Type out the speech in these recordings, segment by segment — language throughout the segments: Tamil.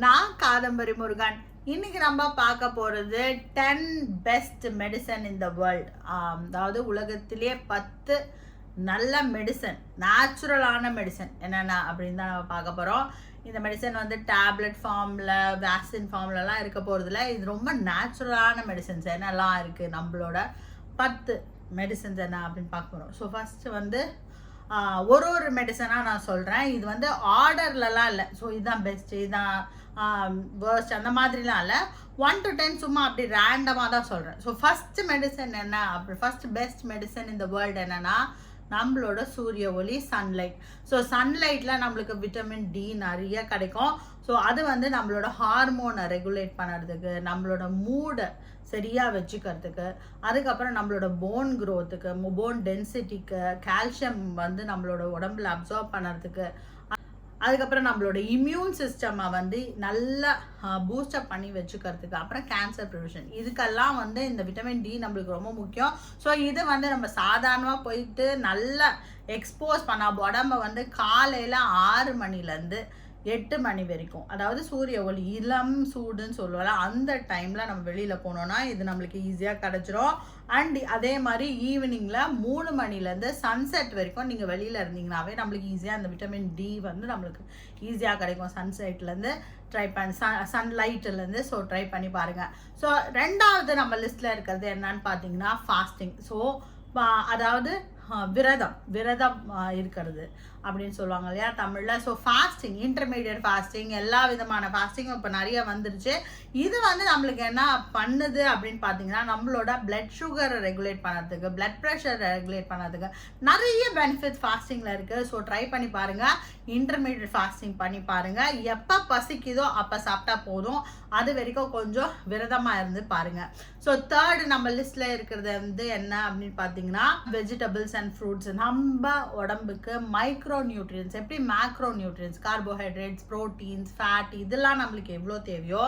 நான் காதம்பரி முருகன். இன்னைக்கு நம்ம பார்க்க போகிறது 10 best medicine in the world. அதாவது உலகத்திலே 10 நல்ல மெடிசன், நேச்சுரலான மெடிசன் என்னென்ன அப்படின்னு தான் நம்ம பார்க்க போகிறோம். இந்த மெடிசன் வந்து டேப்லெட் ஃபார்மில், வேக்சின் ஃபார்ம்லலாம் இருக்க போகிறதுல இது ரொம்ப நேச்சுரலான மெடிசன்ஸ் என்னெல்லாம் இருக்குது, நம்மளோட 10 மெடிசன்ஸ் என்ன அப்படின்னு பார்க்க போகிறோம். ஸோ ஃபஸ்ட்டு வந்து ஒரு மெடிசனாக நான் சொல்கிறேன். இது வந்து ஆர்டர்லலாம் இல்லை. ஸோ இதுதான் பெஸ்ட்டு, இதுதான் வேர்ஸ்ட் அந்த மாதிரிலாம் இல்லை. 1 to 10 சும்மா அப்படி ரேண்டமாக தான் சொல்கிறேன். ஸோ ஃபஸ்ட்டு மெடிசன் என்ன, அப்படி ஃபஸ்ட் பெஸ்ட் மெடிசன் இந்த வேர்ல்டு என்னென்னா நம்மளோட சூரிய ஒளி, சன்லைட். ஸோ சன்லைட்டில் நம்மளுக்கு விட்டமின் டி நிறைய கிடைக்கும். ஸோ அது வந்து நம்மளோட ஹார்மோனை ரெகுலேட் பண்ணுறதுக்கு, நம்மளோட மூடை சரியாக வச்சுக்கிறதுக்கு, அதுக்கப்புறம் நம்மளோட போன் க்ரோத்துக்கு, போன் டென்சிட்டிக்கு, கால்சியம் வந்து நம்மளோட உடம்புல அப்சார்ப் பண்ணுறதுக்கு, அதுக்கப்புறம் நம்மளோட இம்யூன் சிஸ்டமை வந்து நல்லா பூஸ்டப் பண்ணி வச்சுக்கிறதுக்கு, அப்புறம் கேன்சர் ப்ரிவென்ஷன், இதுக்கெல்லாம் வந்து இந்த விட்டமின் டி நம்மளுக்கு ரொம்ப முக்கியம். ஸோ இது வந்து நம்ம சாதாரணமாக போயிட்டு நல்லா எக்ஸ்போஸ் பண்ண உடம்பை வந்து காலையில் 6 மணிலேருந்து 8 மணி வரைக்கும், அதாவது சூரிய ஒளி இளம் சூடுன்னு சொல்லுவாங்க, அந்த டைமில் நம்ம வெளியில் போனோன்னா இது நம்மளுக்கு ஈஸியாக கிடச்சிரும். அண்ட் அதே மாதிரி ஈவினிங்கில் 3 மணிலேருந்து சன்செட் வரைக்கும் நீங்கள் வெளியில் இருந்தீங்கன்னாவே நம்மளுக்கு ஈஸியாக அந்த விட்டமின் டி வந்து நம்மளுக்கு ஈஸியாக கிடைக்கும். சன்செட்லேருந்து ட்ரை பண்ணி சன்லைட்லேருந்து ஸோ ட்ரை பண்ணி பாருங்கள். ஸோ ரெண்டாவது நம்ம லிஸ்ட்டில் இருக்கிறது என்னன்னு பார்த்தீங்கன்னா ஃபாஸ்டிங். ஸோ அதாவது விரதம் இருக்கிறது அப்படின்னு சொல்லுவாங்க இல்லையா தமிழில். ஸோ ஃபாஸ்டிங், இன்டர்மீடியட் ஃபாஸ்டிங், எல்லா விதமான ஃபாஸ்டிங்கும் இப்போ நிறைய வந்துருச்சு. இது வந்து நம்மளுக்கு என்ன பண்ணுது அப்படின்னு பார்த்தீங்கன்னா நம்மளோட பிளட் சுகரை ரெகுலேட் பண்ணுறதுக்கு, பிளட் ப்ரெஷரை ரெகுலேட் பண்ணுறதுக்கு நிறைய பெனிஃபிட்ஸ் ஃபாஸ்டிங்கில் இருக்குது. ஸோ ட்ரை பண்ணி பாருங்கள், இன்டர்மீடியட் ஃபாஸ்டிங் பண்ணி பாருங்கள். எப்போ பசிக்குதோ அப்போ சாப்பிட்டா போதும், அது வரைக்கும் கொஞ்சம் விரதமாக இருந்து பாருங்கள். ஸோ தேர்டு நம்ம லிஸ்ட்டில் இருக்கிறது வந்து என்ன அப்படின்னு பார்த்தீங்கன்னா வெஜிடபிள்ஸ் அண்ட் ஃப்ரூட்ஸ். நம்ம உடம்புக்கு மைக்ரோ நியூட்ரியன்ஸ், எப்படி macro nutrients, carbohydrates, proteins, fat, இதெல்லாம் நம்மளுக்கு எவ்வளோ தேவையோ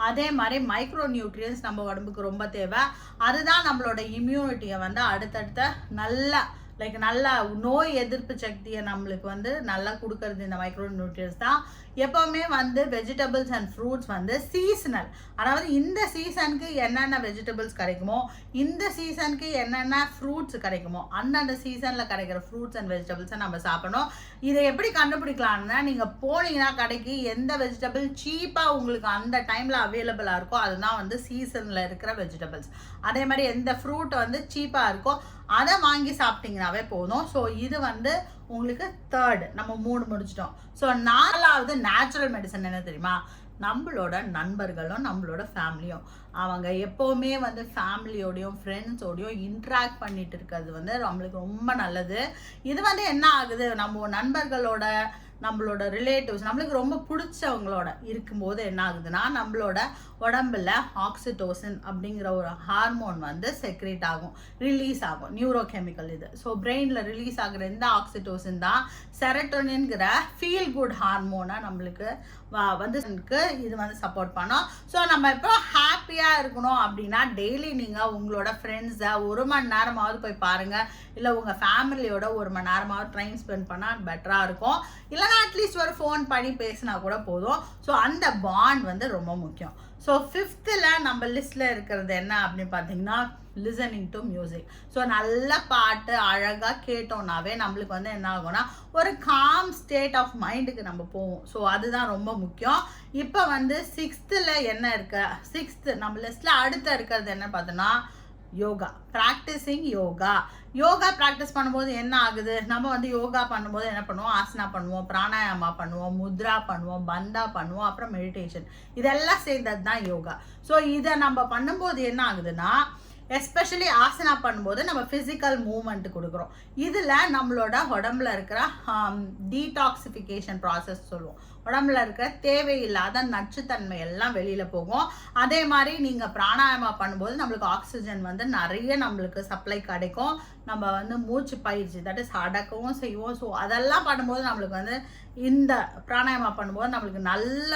அதே மாதிரி மைக்ரோ நியூட்ரியன்ஸ் நம்ம உடம்புக்கு ரொம்ப தேவை. அதுதான் நம்மளோட இம்யூனிட்டியை வந்து அடுத்தடுத்த நல்ல நோய் எதிர்ப்பு சக்தியை நம்மளுக்கு வந்து நல்லா கொடுக்கறது இந்த மைக்ரோ நியூட்ரியன்ஸ் தான். எப்போவுமே வந்து வெஜிடபிள்ஸ் அண்ட் ஃப்ரூட்ஸ் வந்து சீசனல், அதாவது இந்த சீசனுக்கு என்னென்ன வெஜிடபிள்ஸ் கிடைக்குமோ, இந்த சீசனுக்கு என்னென்ன ஃப்ரூட்ஸ் கிடைக்குமோ, அந்தந்த சீசனில் கிடைக்கிற ஃப்ரூட்ஸ் அண்ட் வெஜிடபிள்ஸை நம்ம சாப்பிடணும். இதை எப்படி கண்டுபிடிக்கலாம்னா, நீங்கள் போனீங்கன்னா கடைக்கு எந்த வெஜிடபிள் சீப்பாக உங்களுக்கு அந்த டைமில் அவைலபிளாக இருக்கோ அதுதான் வந்து சீசனில் இருக்கிற வெஜிடபிள்ஸ். அதே மாதிரி எந்த ஃப்ரூட் வந்து சீப்பாக இருக்கோ அதை வாங்கி சாப்பிட்டீங்கன்னாவே போதும். ஸோ இது வந்து உங்களுக்கு தேர்டு, நம்ம 3 முடிச்சிட்டோம். ஸோ 4வது நேச்சுரல் மெடிசன் என்ன தெரியுமா, நம்மளோட நண்பர்களும் நம்மளோட ஃபேமிலியும். அவங்க எப்போவுமே வந்து ஃபேமிலியோடையும் ஃப்ரெண்ட்ஸோடையும் இன்ட்ராக்ட் பண்ணிட்டு இருக்கிறது வந்து நம்மளுக்கு ரொம்ப நல்லது. இது வந்து என்ன ஆகுது, நம்ம நண்பர்களோட, நம்மளோட ரிலேட்டிவ்ஸ், நம்மளுக்கு ரொம்ப பிடிச்சவங்களோட இருக்கும்போது என்ன ஆகுதுன்னா நம்மளோட உடம்புல ஆக்சிடோசின் அப்படிங்கிற ஒரு ஹார்மோன் வந்து செக்ரேட் ஆகும், ரிலீஸ் ஆகும், நியூரோ கெமிக்கல் இது. ஸோ பிரெயினில் ரிலீஸ் ஆகுற இந்த ஆக்சிடோசின் தான் செரட்டோனின்கிற ஃபீல் குட் ஹார்மோனை நம்மளுக்கு வந்து இது வந்து சப்போர்ட் பண்ணோம். ஸோ நம்ம இப்போ ஹாப்பியாக இருக்கணும் அப்படின்னா டெய்லி நீங்கள் உங்களோட ஃப்ரெண்ட்ஸை 1 மணி நேரமாவது போய் பாருங்கள், இல்லை உங்கள் ஃபேமிலியோட 1 மணி நேரமாவது டைம் ஸ்பெண்ட் பண்ணால் பெட்டராக இருக்கும். இல்லைனா அட்லீஸ்ட் ஒரு ஃபோன் பண்ணி பேசினா கூட போதும். ஸோ அந்த பாண்ட் வந்து ரொம்ப முக்கியம். ஸோ 5th நம்ம லிஸ்ட்டில் இருக்கிறது என்ன அப்படின்னு பார்த்தீங்கன்னா லிசனிங் டு மியூசிக். ஸோ நல்ல பாட்டு அழகாக கேட்டோம்னாவே நம்மளுக்கு வந்து என்ன ஆகும்னா ஒரு காம் ஸ்டேட் ஆஃப் மைண்டுக்கு நம்ம போவோம். ஸோ அதுதான் ரொம்ப முக்கியம். இப்போ வந்து 6th என்ன இருக்கு, 6th நம்ம லிஸ்ட்டில் அடுத்த இருக்கிறது என்ன பார்த்தோன்னா யோகா, ப்ராக்டிஸிங் யோகா ப்ராக்டிஸ் பண்ணும்போது என்ன ஆகுது, நம்ம வந்து யோகா பண்ணும்போது என்ன பண்ணுவோம், ஆசனா பண்ணுவோம், பிராணாயாமா பண்ணுவோம், முத்ரா பண்ணுவோம், பந்தா பண்ணுவோம், அப்புறம் மெடிடேஷன், இதெல்லாம் சேர்ந்தது தான் யோகா. ஸோ இதை நம்ம பண்ணும்போது என்ன ஆகுதுன்னா, எஸ்பெஷலி ஆசனா பண்ணும்போது நம்ம ஃபிசிக்கல் மூவ்மெண்ட் கொடுக்குறோம். இதில் நம்மளோட உடம்புல இருக்கிற டீடாக்சிஃபிகேஷன் ப்ராசஸ் சொல்லுவோம், உடம்புல இருக்கிற தேவையில்லாத நச்சுத்தன்மை எல்லாம் வெளியில் போகும். அதே மாதிரி நீங்கள் பிராணாயாமா பண்ணும்போது நம்மளுக்கு ஆக்சிஜன் வந்து நிறைய நம்மளுக்கு சப்ளை கிடைக்கும். நம்ம வந்து மூச்சு பயிற்சி, தட் இஸ் அடக்கவும் செய்வோம். ஸோ அதெல்லாம் பண்ணும்போது நம்மளுக்கு வந்து இந்த பிராணாயாமா பண்ணும்போது நம்மளுக்கு நல்ல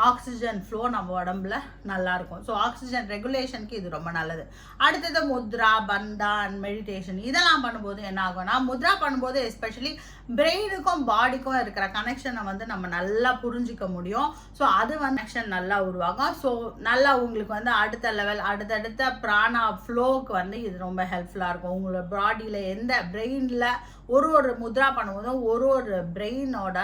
ஆக்சிஜன் ஃப்ளோ நம்ம உடம்புல நல்லா இருக்கும். ஸோ ஆக்சிஜன் ரெகுலேஷனுக்கு இது ரொம்ப நல்லது. அடுத்தது முத்ரா, பந்தா அண்ட் மெடிடேஷன் இதெல்லாம் பண்ணும்போது என்ன ஆகும்னா, முத்ரா பண்ணும்போது எஸ்பெஷலி பிரெயினுக்கும் பாடிக்கும் இருக்கிற கனெக்ஷனை வந்து நம்ம நல்லா புரிஞ்சிக்க முடியும். ஸோ அது வந்து கனெக்ஷன் நல்லா உருவாகும். ஸோ நல்லா உங்களுக்கு வந்து அடுத்த லெவல் அடுத்தடுத்த பிராணா ஃப்ளோவுக்கு வந்து இது ரொம்ப ஹெல்ப்ஃபுல்லாக இருக்கும். உங்களோட பாடியில் எந்த பிரெயினில் ஒரு முத்ரா பண்ணும்போதும் ஒரு பிரெயினோட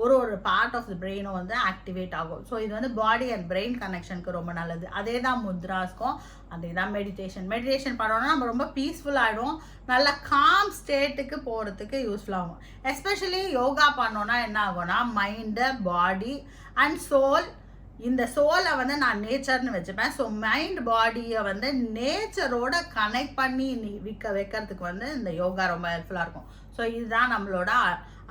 ஒரு பார்ட் ஆஃப் த பிரெயினும் வந்து ஆக்டிவேட் ஆகும். ஸோ இது வந்து பாடி அண்ட் பிரெயின் கனெக்ஷனுக்கு ரொம்ப நல்லது. அதே தான் முத்ராஸ்க்கும், அதே தான் மெடிடேஷன் பண்ணோன்னா நம்ம ரொம்ப பீஸ்ஃபுல் ஆகிடும், நல்ல காம் ஸ்டேட்டுக்கு போகிறதுக்கு யூஸ்ஃபுல் ஆகும். எஸ்பெஷலி யோகா பண்ணோன்னா என்ன ஆகும்னா, மைண்டு, பாடி அண்ட் சோல், இந்த சோலை வந்து நான் நேச்சர்னு வச்சுப்பேன். ஸோ மைண்ட் பாடியை வந்து நேச்சரோட கனெக்ட் பண்ணி வைக்கிறதுக்கு வந்து இந்த யோகா ரொம்ப ஹெல்ப்ஃபுல்லாக இருக்கும். ஸோ இதுதான் நம்மளோட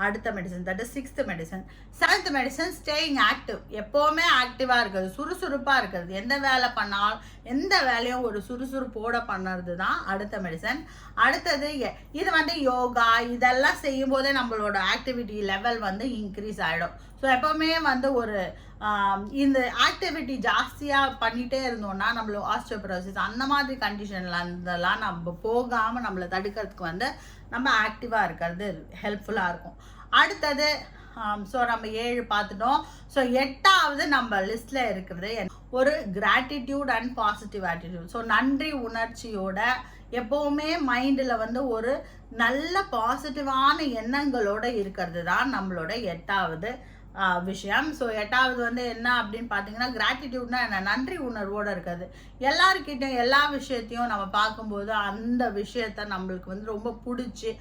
அடுத்த medicine. That is 6th medicine. 7th medicine staying active. எப்போவுமே ஆக்டிவாக இருக்கிறது, சுறுசுறுப்பாக இருக்கிறது. எந்த வேலை பண்ணாலும் எந்த வேலையும் ஒரு சுறுசுறுப்போட பண்ணுறது தான் அடுத்த மெடிசன். அடுத்தது இது வந்து யோகா இதெல்லாம் செய்யும் போதே நம்மளோட ஆக்டிவிட்டி லெவல் வந்து இன்க்ரீஸ் ஆகிடும். ஸோ எப்போவுமே வந்து ஒரு இந்த ஆக்டிவிட்டி ஜாஸ்தியாக பண்ணிகிட்டே இருந்தோம்னா நம்மளுக்கு ஆஸ்டியோபரோசிஸ் அந்த மாதிரி கண்டிஷனில் இருந்தெல்லாம் நம்ம போகாமல் நம்மளை தடுக்கிறதுக்கு வந்து நம்ம ஆக்டிவாக இருக்கிறது ஹெல்ப்ஃபுல்லாக இருக்கும். அடுத்தது ஸோ நம்ம 7 பார்த்துட்டோம். ஸோ 8வது நம்ம லிஸ்ட்டில் இருக்கிறது ஒரு gratitude and positive attitude. So நன்றி உணர்ச்சியோட எப்போவுமே மைண்டில் வந்து ஒரு நல்ல பாசிட்டிவான எண்ணங்களோடு இருக்கிறது தான் நம்மளோட 8வது விஷயம். ஸோ 8வது வந்து என்ன அப்படின்னு பார்த்தீங்கன்னா, கிராட்டிடியூட்னா என்ன, நன்றி உணர்வோடு இருக்கிறது. எல்லாருக்கிட்டையும் எல்லா விஷயத்தையும் நம்ம பார்க்கும்போது அந்த விஷயத்த நம்மளுக்கு வந்து ரொம்ப பிடிச்சி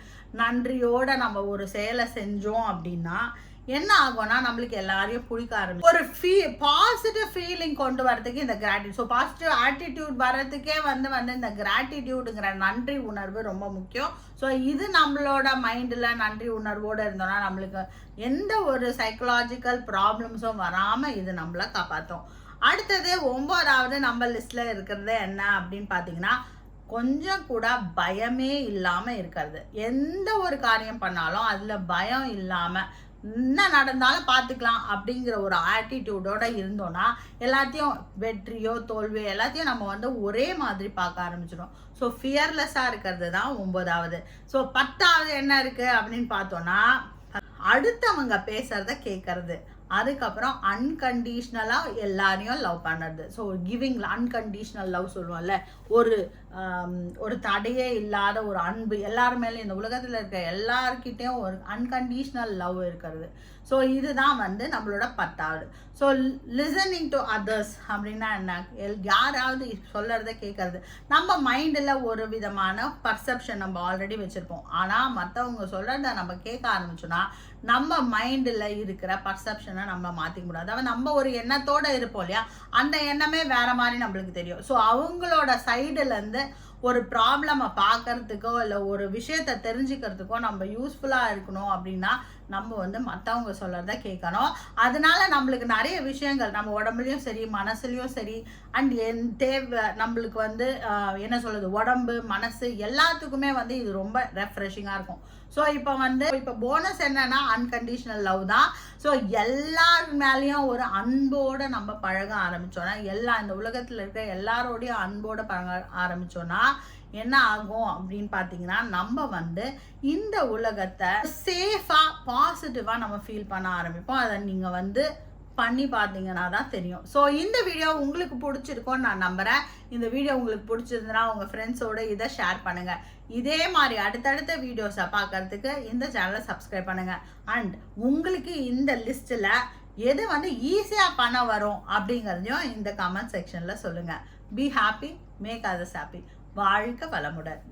நன்றியோட நம்ம ஒரு செயலை செஞ்சோம் அப்படின்னா என்ன ஆகும்னா, நம்மளுக்கு எல்லாரையும் பிடிக்க ஆரம்பிக்கும். ஒரு பாசிட்டிவ் ஃபீலிங் கொண்டு வரதுக்கு இந்த கிராட்டிடியூட், ஸோ பாசிட்டிவ் ஆட்டிடியூட் வர்றதுக்கே வந்து இந்த கிராட்டிடியூடுங்கிற நன்றி உணர்வு ரொம்ப முக்கியம். ஸோ இது நம்மளோட மைண்டில் நன்றி உணர்வோடு இருந்தோம்னா நம்மளுக்கு எந்த ஒரு சைக்கலாஜிக்கல் ப்ராப்ளம்ஸும் வராமல் இது நம்மளை காப்பாற்றும். அடுத்தது 9வது நம்ம லிஸ்ட்டில் இருக்கிறது என்ன அப்படின்னு பார்த்தீங்கன்னா, கொஞ்சம் கூட பயமே இல்லாமல் இருக்கிறது. எந்த ஒரு காரியம் பண்ணாலும் அதில் பயம் இல்லாமல் என்ன நடந்தாலும் பார்த்துக்கலாம் அப்படிங்கிற ஒரு ஆட்டிடியூடோட இருந்தோன்னா எல்லாத்தையும் வெற்றியோ தோல்வியோ எல்லாத்தையும் நம்ம வந்து ஒரே மாதிரி பார்க்க ஆரம்பிச்சிடும். ஸோ ஃபியர்லெஸ்ஸாக இருக்கிறது தான் 9வது. ஸோ 10வது என்ன இருக்குது அப்படின்னு பார்த்தோன்னா, அடுத்தவங்க பேசுறத கேட்கறது. அதுக்கப்புறம் அன்கண்டிஷ்னலாக எல்லாரையும் லவ் பண்ணுறது. ஸோ கிவிங் அன்கண்டிஷ்னல் லவ் சொல்லுவோம்ல, ஒரு தடையே இல்லாத ஒரு அன்பு எல்லார் மேலேயும், இந்த உலகத்தில் இருக்க எல்லார்கிட்டையும் ஒரு அன்கண்டிஷ்னல் லவ் இருக்கிறது. ஸோ இதுதான் வந்து நம்மளோட 10வது. ஸோ லிசனிங் டு அதர்ஸ் அப்படின்னா என்ன, யாராவது சொல்கிறத கேட்கறது. நம்ம மைண்டில் ஒரு விதமான பர்செப்ஷன் நம்ம ஆல்ரெடி வச்சுருப்போம். ஆனால் மற்றவங்க சொல்கிறத நம்ம கேட்க ஆரம்பிச்சோன்னா நம்ம மைண்டில் இருக்கிற பர்செப்ஷனை நம்ம மாற்றிக்க முடியாது. அதாவது நம்ம ஒரு எண்ணத்தோடு இருப்போம் இல்லையா, அந்த எண்ணமே வேறு மாதிரி நம்மளுக்கு தெரியும். ஸோ அவங்களோட சைடுலேருந்து ஒரு ப்ராப்ளமை பார்க்கறதுக்கோ இல்லை ஒரு விஷயத்தை தெரிஞ்சுக்கிறதுக்கோ நம்ம யூஸ்ஃபுல்லாக இருக்கணும் அப்படின்னா நம்ம வந்து மற்றவங்க சொல்கிறத கேட்கணும். அதனால நம்மளுக்கு நிறைய விஷயங்கள் நம்ம உடம்புலையும் சரி மனசுலையும் சரி அண்ட் தேவை நம்மளுக்கு வந்து என்ன சொல்கிறது, உடம்பு மனசு எல்லாத்துக்குமே வந்து இது ரொம்ப ரெஃப்ரெஷிங்காக இருக்கும். ஸோ இப்போ போனஸ் என்னன்னா அன்கண்டிஷனல் லவ் தான். ஸோ எல்லார் மேலேயும் ஒரு அன்போடு நம்ம பழக ஆரம்பித்தோன்னா, இந்த உலகத்தில் இருக்க எல்லாரோடையும் அன்போடு பழக ஆரம்பித்தோன்னா என்ன ஆகும் அப்படின்னு பார்த்தீங்கன்னா, நம்ம வந்து இந்த உலகத்தை சேஃபாக பாசிட்டிவாக நம்ம ஃபீல் பண்ண ஆரம்பிப்போம். அதை நீங்கள் வந்து பண்ணி பார்த்தீங்கன்னா தான் தெரியும். ஸோ இந்த வீடியோ உங்களுக்கு பிடிச்சிருக்கோன்னு நான் நம்புகிறேன். இந்த வீடியோ உங்களுக்கு பிடிச்சிருந்தனா உங்கள் ஃப்ரெண்ட்ஸோடு இதை ஷேர் பண்ணுங்கள். இதே மாதிரி அடுத்தடுத்த வீடியோஸை பார்க்கறதுக்கு இந்த சேனலை சப்ஸ்கிரைப் பண்ணுங்கள். அண்ட் உங்களுக்கு இந்த லிஸ்ட்டில் எது வந்து ஈஸியாக பண்ண வரும் அப்படிங்கிறதையும் இந்த கமெண்ட் செக்ஷனில் சொல்லுங்கள். Be happy, make others happy. வாழ்க வளமுடன்.